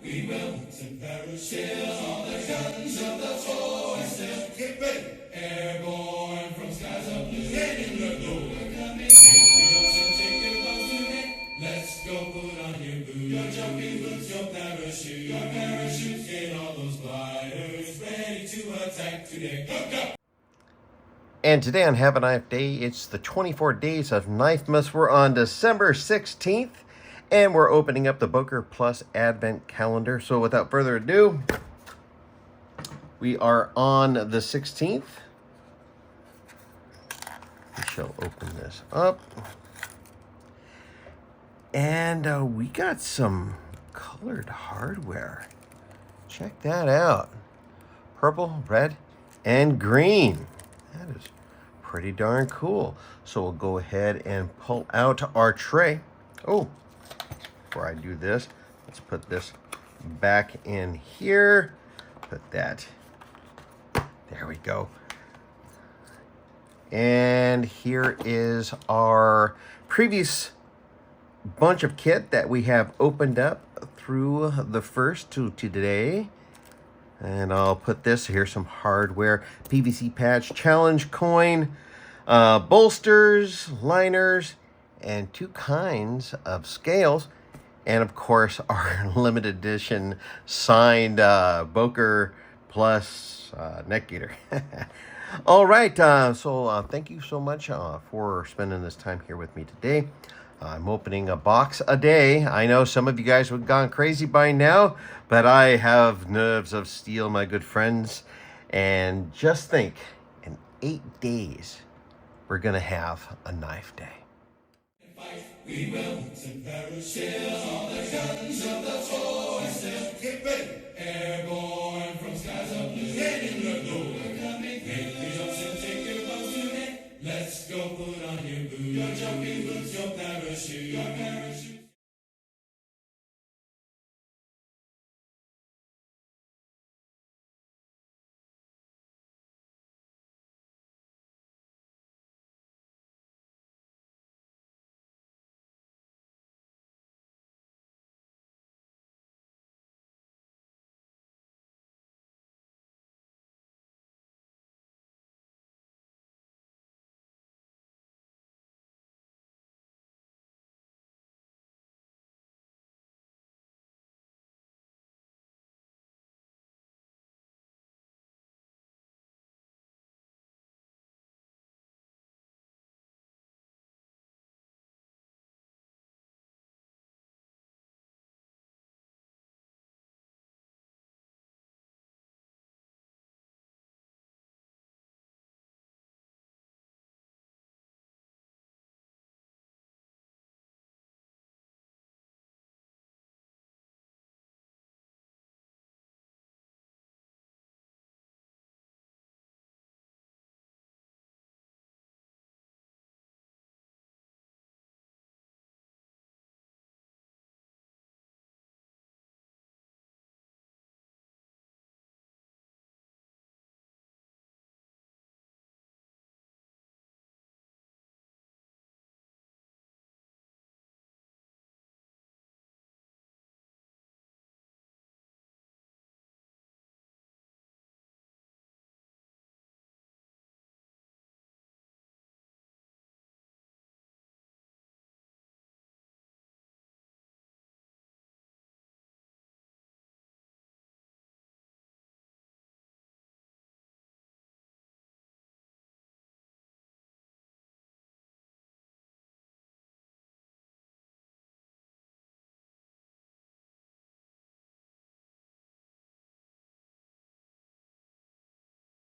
we will. Some parachutes on the guns of the forest. Get ready. Airborne from skies of blue. Get in the door. We're coming. Make the jumps and take your clothes today. Let's go put on your boots. Your jumping boots, your parachute. Your parachutes, get all those gliders ready to attack today. Go, go! And today on Have a Knife Day, it's the 24 days of Knifemas. We're on December 16th, and we're opening up the Boker Plus Advent Calendar. So without further ado, we are on the 16th. We shall open this up. And we got some colored hardware. Check that out. Purple, red, and green. That is pretty darn cool. So we'll go ahead and pull out our tray. Oh, before I do this, let's put this back in here. Put that, there we go. And here is our previous bunch of kit that we have opened up through the first to today. And I'll put this here, some hardware, PVC patch, challenge coin, bolsters, liners, and 2 kinds of scales. And of course, our limited edition signed Boker Plus neck gaiter. All right, so thank you so much for spending this time here with me today. I'm opening a box a day. I know some of you guys have gone crazy by now, but I have nerves of steel, my good friends. And just think, in 8 days, we're going to have a knife day. We will. Some parachutes on the guns of the